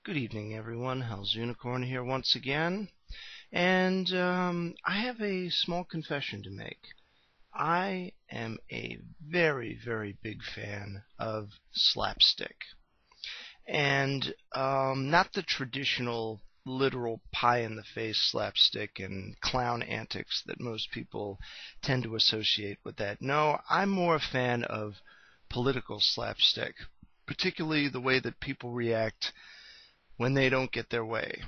Good evening, everyone. Hell's Unicorn here once again. And I have a small confession to make. I am a very, very big fan of slapstick. And not the traditional, literal pie-in-the-face slapstick and clown antics that most people tend to associate with that. No, I'm more a fan of political slapstick, particularly the way that people react when they don't get their way.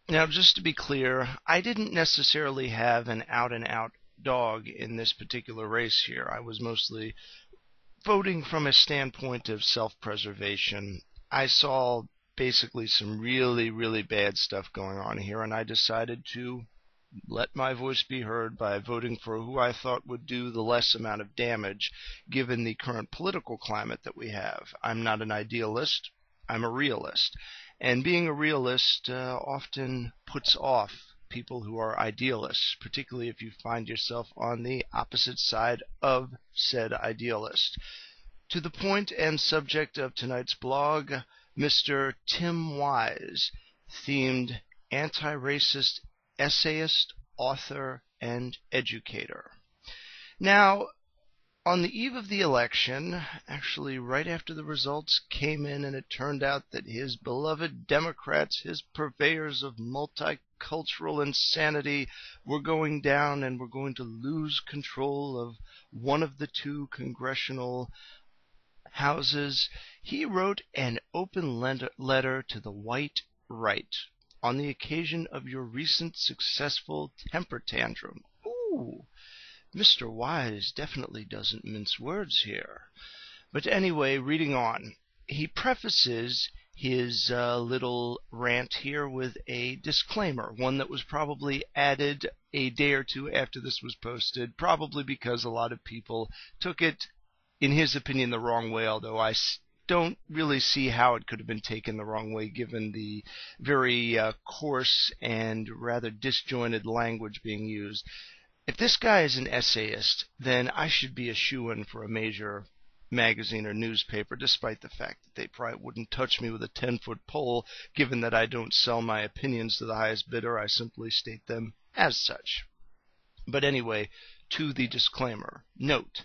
Now, just to be clear, I didn't necessarily have an out-and-out dog in this particular race here. I was mostly voting from a standpoint of self-preservation. I saw basically some really, really bad stuff going on here, and I decided to let my voice be heard by voting for who I thought would do the less amount of damage given the current political climate that we have. I'm not an idealist. I'm a realist. And being a realist often puts off people who are idealists, particularly if you find yourself on the opposite side of said idealist. To the point and subject of tonight's blog, Mr. Tim Wise, themed anti-racist essayist, author, and educator. Now, on the eve of the election, actually right after the results came in and it turned out that his beloved Democrats, his purveyors of multicultural insanity, were going down and were going to lose control of one of the two congressional houses, he wrote an open letter to the white right on the occasion of your recent successful temper tantrum. Ooh! Mr. Wise definitely doesn't mince words here. But anyway, reading on, he prefaces his little rant here with a disclaimer, one that was probably added a day or two after this was posted, probably because a lot of people took it, in his opinion, the wrong way, although I don't really see how it could have been taken the wrong way given the very coarse and rather disjointed language being used. If this guy is an essayist, then I should be a shoo-in for a major magazine or newspaper, despite the fact that they probably wouldn't touch me with a 10-foot pole, given that I don't sell my opinions to the highest bidder. I simply state them as such. But anyway, to the disclaimer. Note,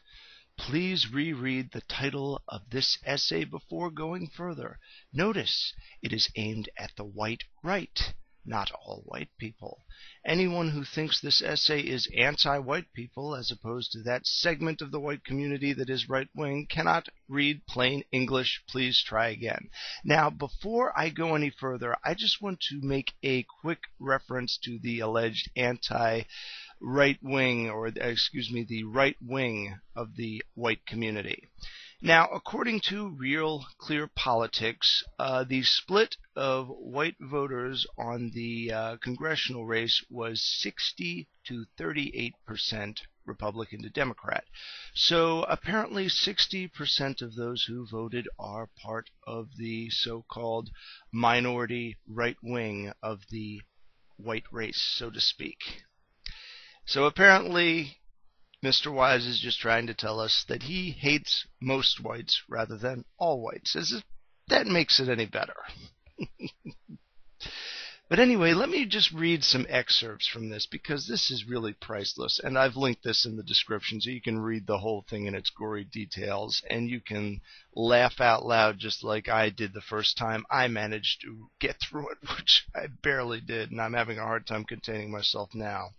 please reread the title of this essay before going further. Notice, it is aimed at the white right, not all white people. Anyone who thinks this essay is anti-white people, as opposed to that segment of the white community that is right-wing, cannot read plain English. Please try again. Now, before I go any further, I just want to make a quick reference to the alleged right wing of the white community. Now, according to Real Clear Politics, the split of white voters on the congressional race was 60 to 38% Republican to Democrat. So apparently 60% of those who voted are part of the so-called minority right wing of the white race, so to speak. So apparently Mr. Wise is just trying to tell us that he hates most whites rather than all whites. That makes it any better. But anyway, let me just read some excerpts from this, because this is really priceless, and I've linked this in the description so you can read the whole thing in its gory details, and you can laugh out loud just like I did the first time I managed to get through it, which I barely did, and I'm having a hard time containing myself now.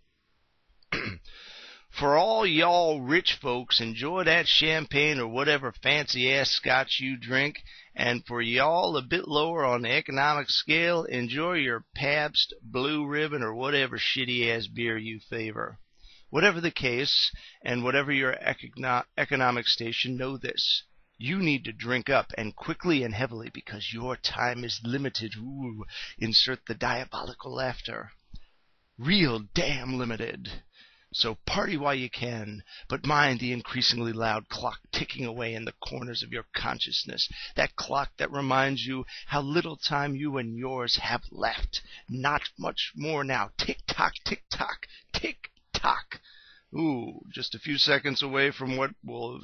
For all y'all rich folks, enjoy that champagne or whatever fancy-ass scotch you drink. And for y'all a bit lower on the economic scale, enjoy your Pabst, Blue Ribbon, or whatever shitty-ass beer you favor. Whatever the case, and whatever your economic station, know this. You need to drink up, and quickly and heavily, because your time is limited. Ooh, insert the diabolical laughter. Real damn limited. So party while you can, but mind the increasingly loud clock ticking away in the corners of your consciousness, that clock that reminds you how little time you and yours have left. Not much more now. Tick-tock, tick-tock, tick-tock. Ooh, just a few seconds away from what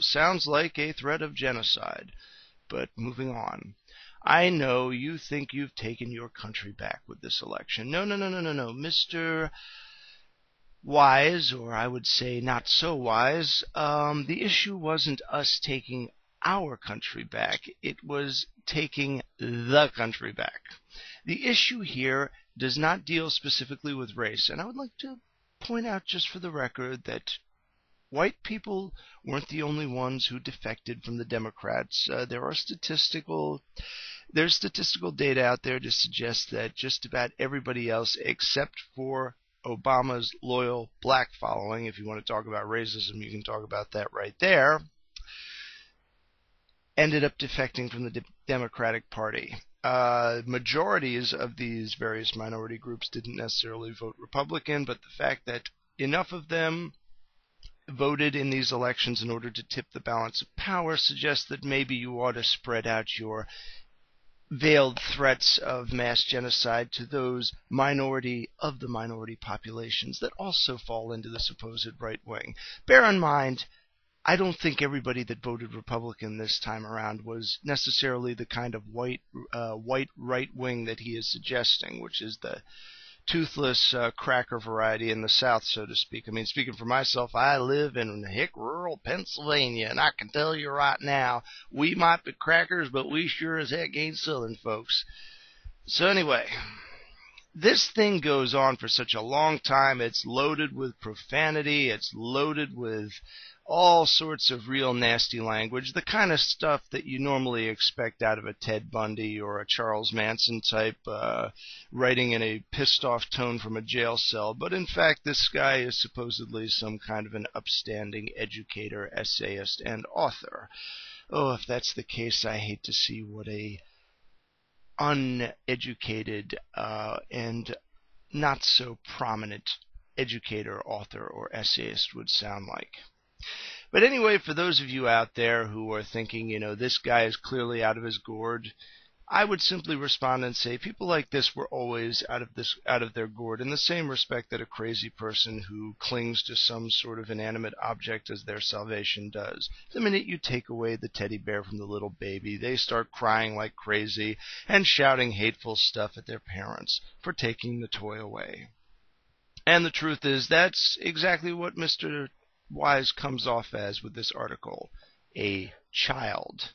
sounds like a threat of genocide. But moving on. I know you think you've taken your country back with this election. No, no, no, no, no, no. Mr. Wise, or I would say not so wise, the issue wasn't us taking our country back. It was taking the country back. The issue here does not deal specifically with race, and I would like to point out just for the record that white people weren't the only ones who defected from the Democrats. There's statistical data out there to suggest that just about everybody else, except for Obama's loyal black following, if you want to talk about racism, you can talk about that right there, ended up defecting from the Democratic Party. Majorities of these various minority groups didn't necessarily vote Republican, but the fact that enough of them voted in these elections in order to tip the balance of power suggests that maybe you ought to spread out your veiled threats of mass genocide to those minority populations that also fall into the supposed right wing. Bear in mind, I don't think everybody that voted Republican this time around was necessarily the kind of white right wing that he is suggesting, which is the toothless cracker variety in the South, so to speak. I mean, speaking for myself, I live in rural Pennsylvania, and I can tell you right now, we might be crackers, but we sure as heck ain't Southern folks. So anyway, this thing goes on for such a long time. It's loaded with profanity. It's loaded with all sorts of real nasty language, the kind of stuff that you normally expect out of a Ted Bundy or a Charles Manson type, writing in a pissed-off tone from a jail cell. But in fact, this guy is supposedly some kind of an upstanding educator, essayist, and author. Oh, if that's the case, I hate to see what a uneducated and not so prominent educator, author, or essayist would sound like. But anyway, for those of you out there who are thinking, this guy is clearly out of his gourd, I would simply respond and say people like this were always out of their gourd, in the same respect that a crazy person who clings to some sort of inanimate object as their salvation does. The minute you take away the teddy bear from the little baby, they start crying like crazy and shouting hateful stuff at their parents for taking the toy away. And the truth is, that's exactly what Mr. Wise comes off as with this article: a child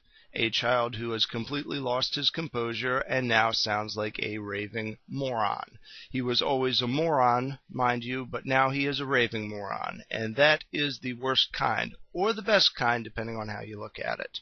who has completely lost his composure and now sounds like a raving moron. He was always a moron, mind you, but now he is a raving moron, and that is the worst kind, or the best kind, depending on how you look at it.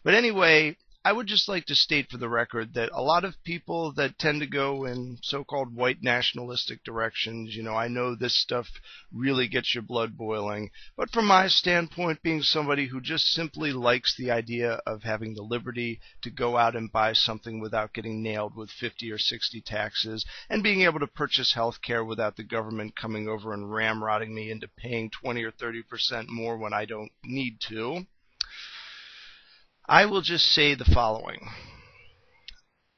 But anyway, I would just like to state for the record that a lot of people that tend to go in so-called white nationalistic directions, I know this stuff really gets your blood boiling, but from my standpoint, being somebody who just simply likes the idea of having the liberty to go out and buy something without getting nailed with 50 or 60 taxes, and being able to purchase health care without the government coming over and ramrodding me into paying 20 or 30% more when I don't need to, I will just say the following.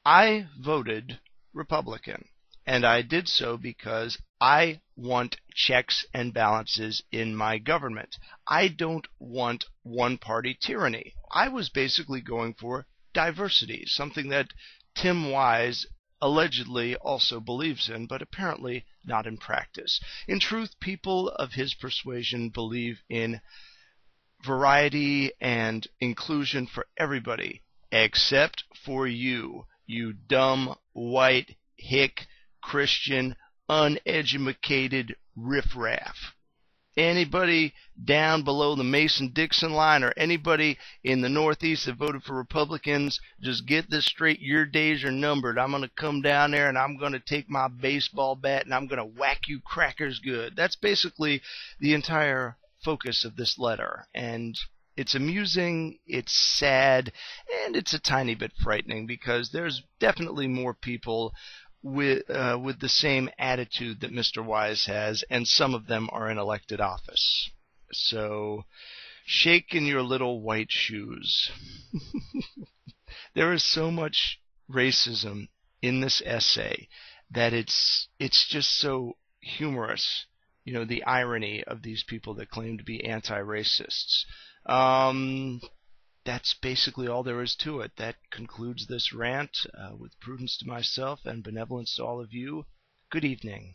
I voted Republican, and I did so because I want checks and balances in my government. I don't want one-party tyranny. I was basically going for diversity, something that Tim Wise allegedly also believes in, but apparently not in practice. In truth, people of his persuasion believe in variety and inclusion for everybody, except for you dumb, white, hick, Christian, uneducated riffraff. Anybody down below the Mason-Dixon line or anybody in the Northeast that voted for Republicans, just get this straight, your days are numbered. I'm going to come down there and I'm going to take my baseball bat and I'm going to whack you crackers good. That's basically the entire focus of this letter, and it's amusing, it's sad, and it's a tiny bit frightening, because there's definitely more people with the same attitude that Mr. Wise has, and some of them are in elected office. So, shake in your little white shoes. There is so much racism in this essay that it's just so humorous. The irony of these people that claim to be anti-racists. that's basically all there is to it. That concludes this rant. With prudence to myself and benevolence to all of you, good evening.